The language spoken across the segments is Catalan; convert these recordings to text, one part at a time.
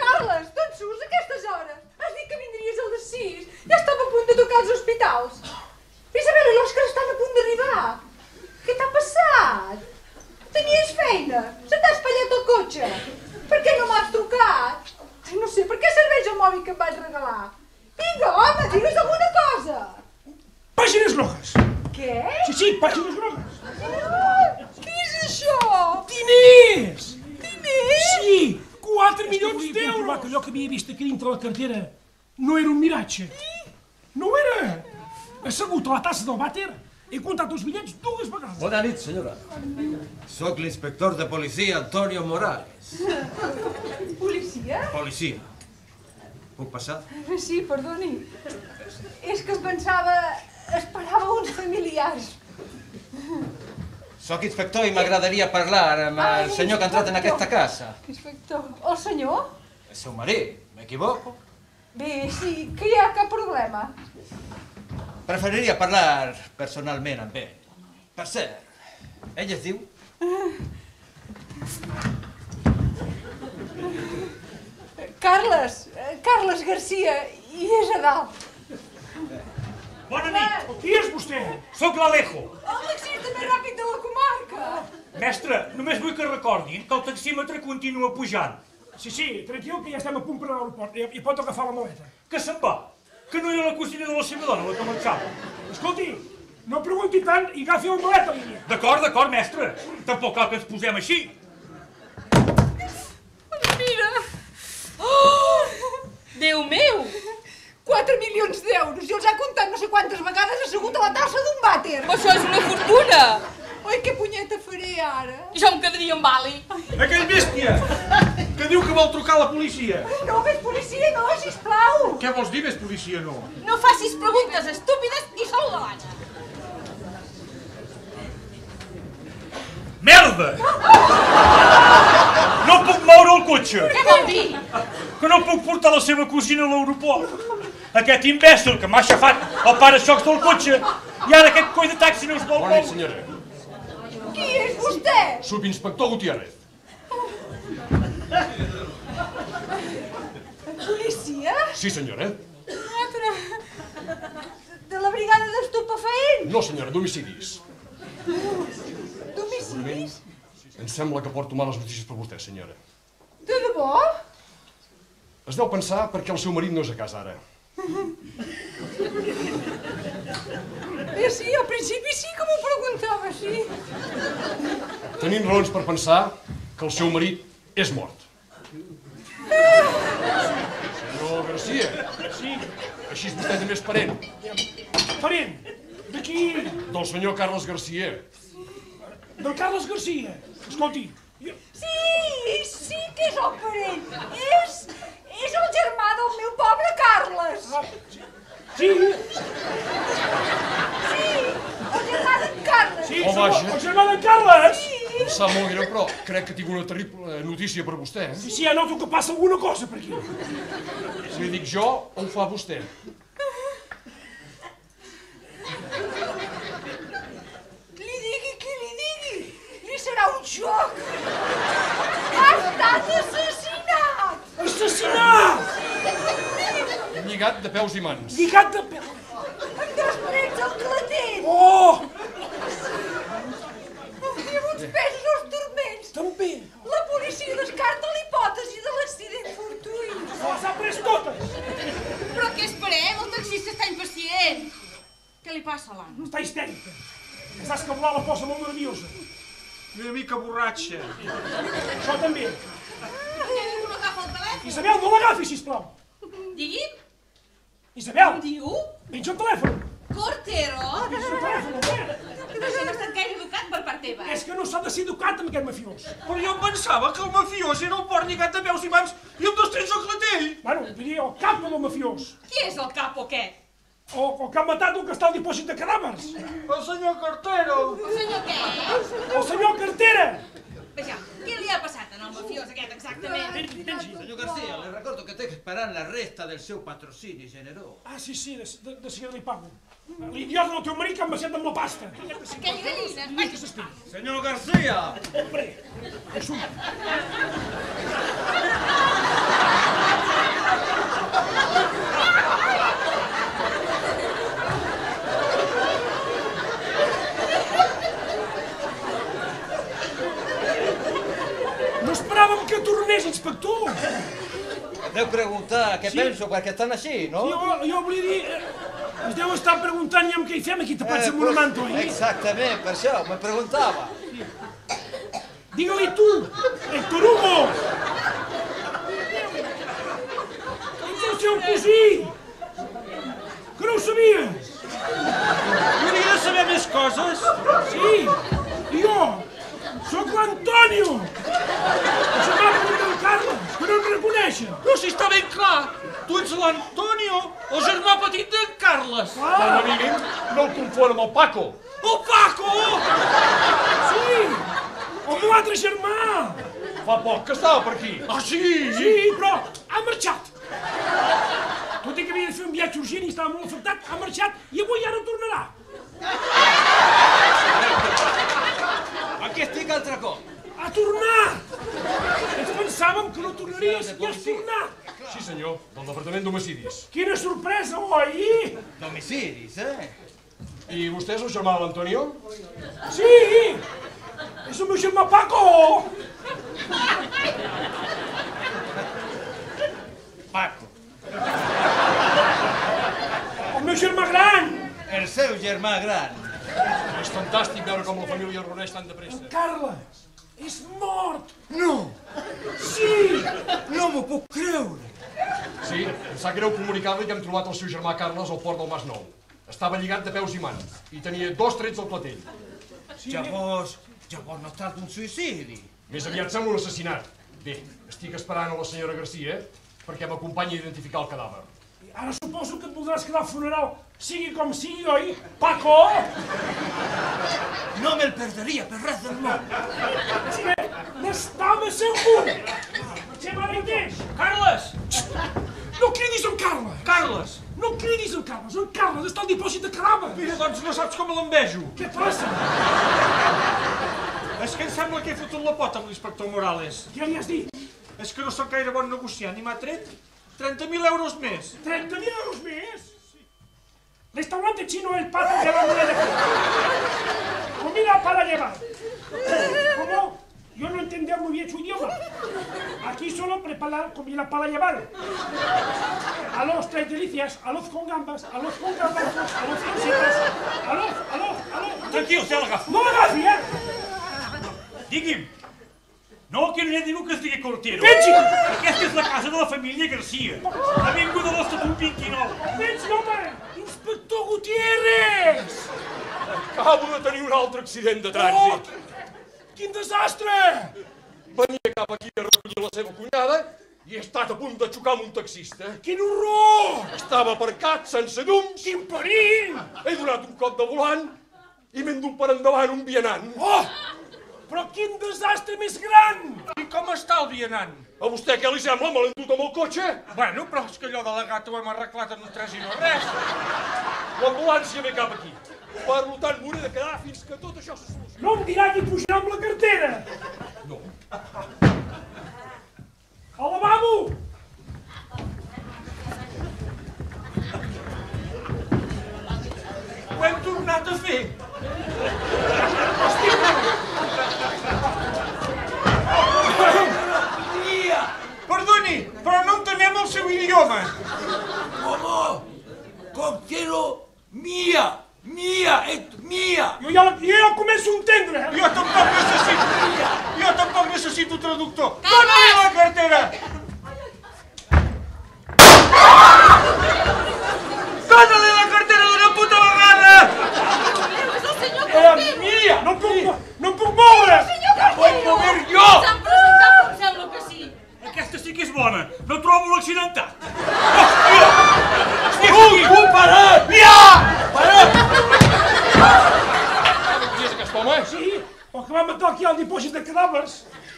Carles, tot sus a aquestes hores. Has dit que vindries a les 6. Ja estava a punt de tocar els hospitals. Isabel i l'Òscar estan a punt d'arribar. Què t'ha passat? Tenies feina? Se t'ha espatllat el cotxe? Per què no m'has trucat? Ai, no sé, per què serveix el mòbil que em vas regalar? Vinga, home, digues alguna cosa. Pàgines grogues. Què? Sí, pàgines grogues. Què és això? Diners! Diners? Sí, 4 milions d'euros. He comprovar que allò que havia vist aquí dintre la cartera no era un miratge. No ho era. Assegut a la tassa del vàter, he comptat els bitllets 2 vegades. Bona nit, senyora. Soc l'inspector de policia Antonio Morales. Policia? Policia. Puc passar? Sí, perdoni. És que pensava... esperava uns familiars. Soc inspector i m'agradaria parlar amb el senyor que ha entrat en aquesta casa. Inspector. El senyor? El seu marit, m'equivoco? Bé, sí, que hi ha cap problema. Preferiria parlar personalment amb ell. Per cert, ell es diu? Carles Garcia, i és a dalt. Bona nit. Qui és vostè? Soc l'Alejo. El taxista més ràpid de la comarca. Mestre, només vull que recordin que el taxímetre continua pujant. Sí, tranquil, que ja estem a punt per l'aeroport. I pot agafar la maleta. Que se'n va? Que no era la cosina de la seva dona, la que marxava. Escolti, no pregunti tant i agafi la maleta, línia. D'acord, mestre. Tampoc cal que ens posem així. Mira! Oh! Déu meu! 4 milions d'euros! I els ha comptat no sé quantes vegades assegut a la tassa d'un vàter! Però això és una fortuna! Oi, què punyeta faré ara? Jo em quedaria amb Ali. Aquell bèstia que diu que vol trucar a la policia. No, més policia no, sisplau! Què vols dir, més policia no? No facis preguntes estúpides i saluda l'Anna. Merda! No puc moure el cotxe! Què vol dir? Que no puc portar la seva cosina a l'aeroport. Aquest imbècil que m'ha aixafat el para-xocs del cotxe i ara aquest coi de taxi no es vol Bona nit, senyora. Qui és vostè? Subinspector Gutiérrez. Policia? Sí, senyora. De la brigada d'estupefaents? No, senyora, d'homicidis. Domicilis? Em sembla que porto males notícies per vostè, senyora. De debò? Es deu pensar perquè el seu marit no és a casa ara. Bé, sí, al principi sí que m'ho preguntava, sí. Tenim raons per pensar que el seu marit és mort. Senyor Garcia. Sí. Així vostè també és parent. Parent? De qui? Del senyor Carles Garcia. Del Carles Garcia. Escolti. Sí que és el parent. És el germà del meu pobre Carles. Sí. Sí, el germà d'en Carles. Sí, Oh, vaja. el germà d'en Carles. Em sap molt greu, però crec que tinc una terrible notícia per vostè. Sí, ja noto que passa alguna cosa per aquí. Si li dic jo, o ho fa vostè? Li digui qui li digui. Li serà un xoc. Ha estat assassinat. Assassinat! Lligat de peus i mans. Lligat de peu. Amb 2 parets al clatell. Oh! I amb uns pesos als turments. També. La policia descarta l'hipòtesi de l'accident fortuït. Se les ha pres totes. Però què esperem? El taxista està impacient. Què li passa a l'Anna? Està histèrica. Estàs que volar la posa molt nerviosa. Una mica borratxa. Això també. Ningú no agafa el telèfon. Isabel, no l'agafi, sisplau. Digui'm, Isabel, em diu? menja el telèfon. Cortero? Menja el telèfon. Això no ha estat gaire educat per part teva. És que no s'ha de ser educat amb aquest mafiós. Però jo em pensava que el mafiós era el porc lligat de peus i mans i amb 2 trets al clatell. Bueno, vull dir, el capo del mafiós. Qui és el capo aquest? O que ha matat el que està al dipòsit de cadàvers. El senyor Cartero. El senyor què? El senyor Cartera. Vaja, què li ha passat al mafiós aquest exactament? Senyor García, le recordo que té que esperar la resta del seu patrocini generós. Ah, sí, de seguida li pago. L'idiota del teu marit que em baixat amb la pasta. Aquell gallina. Ai, que s'espera. Senyor García! Hombre, és un... pensàvem que tornés, inspector. Deu preguntar què penso perquè estan així, no? Jo volia dir... Es deu estar preguntant ja què hi fem aquí tapats amb una manta, oi? Exactament, per això, me preguntava. Digue-li tu, Héctor Hugo! Ets el seu cosí! Que no ho sabies? Hauria de saber més coses. Sí, i jo sóc l'Antonio! El germà petit del Carles, que no em reconeixen! Però si està ben clar, tu ets l'Antonio, el germà petit d'en Carles. Com a mínim, no el confon amb el Paco. El Paco! Sí, el meu altre germà! Fa poc que estava per aquí. Ah, sí? Sí, però ha marxat. Tot i que havia de fer un viatge urgent i estava molt afectat, ha marxat i avui ja no tornarà. Aquí estic altre cop. Ha tornat! Ens pensàvem que no tornaries i has tornat. Sí, senyor, del Departament d'Homicidis. Quina sorpresa, oi? D'homicidis, I vostè és el germà de l'Antonio? Sí! És el meu germà Paco! Paco. El meu germà gran! El seu germà gran. És fantàstic veure com la família es reuneix tan de pressa. Carles és mort! No, Sí! no m'ho puc creure. Sí, em sap greu comunicar-li que hem trobat el seu germà Carles al port del Mas Nou. Estava lligat de peus i mans i tenia 2 trets al clatell. Llavors no es tracta d'un suïcidi. Més aviat sembla un assassinat. Bé, estic esperant a la senyora Garcia perquè m'acompanyi a identificar el cadàver. Ara suposo que et voldràs quedar al funeral, sigui com sigui, oi? Paco! No me'l perderia per res del món. Sí, n'estava segur! Se m'arrendeix! Carles! No cridis el Carles! Carles! No cridis el Carles! El Carles està al dipòsit de cadàvers! Mira, doncs no saps com l'envejo. Què passa? És que em sembla que he fotut la pota amb l'inspector Morales. Què li has dit? És que no sóc gaire bon negociant i m'ha tret 30.000 euros més. 30.000 euros més? Restaurante chino El Pato de la Moneda. Comida para llevar. ¿Cómo? Yo no entendía muy bien su idioma. Aquí solo preparan comida para llevar. Arroz 3 delicias, arroz con gambas, arroz con garbanzos, arroz con setas, arroz. Tranquil, se l'agafi. No l'agafi, Digui'm. No, que no hi ha ningú que es digui Cortero. Pensi! Aquesta és la casa de la família Garcia. Avinguda de l'Estatut 29. Pensi, home! Inspector Gutiérrez! Acabo de tenir un altre accident de trànsit. Quin desastre! Venia cap aquí a recollir la seva cunyada i he estat a punt de xocar amb un taxista. Quin horror! Estava aparcat sense llums. Quin perill! He donat un cop de volant i m'he endut per endavant un vianant. Oh! Però quin desastre més gran! I com està el vianant? A vostè què li sembla? Me l'he endut amb el cotxe? Bueno, però és que allò de la gata ho hem arreglat en un 3 i no res. L'ambulància ve cap aquí. Per tant, m'hauré de quedar fins que tot això se solucioni. No em dirà qui pujarà amb la cartera! No. Al lavabo! Ho hem tornat a fer. Perdoni, però no entenem el seu idioma. ¿Cómo? Coctero mía, mía, mía. Jo ja començo a entendre! Jo tampoc necessito traductor. Dóna-li la cartera! Dóna-li la cartera d'una puta vegada! És el senyor Era Cortero! mia! No em puc moure! Senyor ¡La voy a Cortero! mover yo! S'han presentat, em sembla que sí. Aquesta sí que és bona. No trobo l'accidentat. ¡Tú, parad! ¡Ya! ¡Parad! Qui és aquest home? Sí, el que va matar aquí al dipòsit de cadàvers.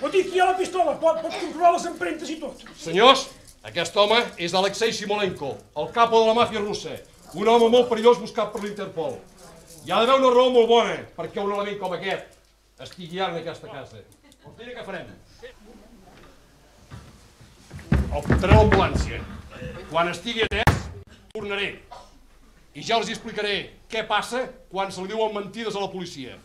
Ho dic, hi ha la pistola, pot controlar les empremtes i tot. Senyors, aquest home és Alexei Simolenko, el capo de la màfia russa. Un home molt perillós buscat per l'Interpol. Hi ha d'haver una raó molt bona perquè un element com aquest estigui ara en aquesta casa. Doncs mira què farem. El portaré a l'ambulància. Quan estigui atès, tornaré. I ja els explicaré què passa quan se li diuen mentides a la policia.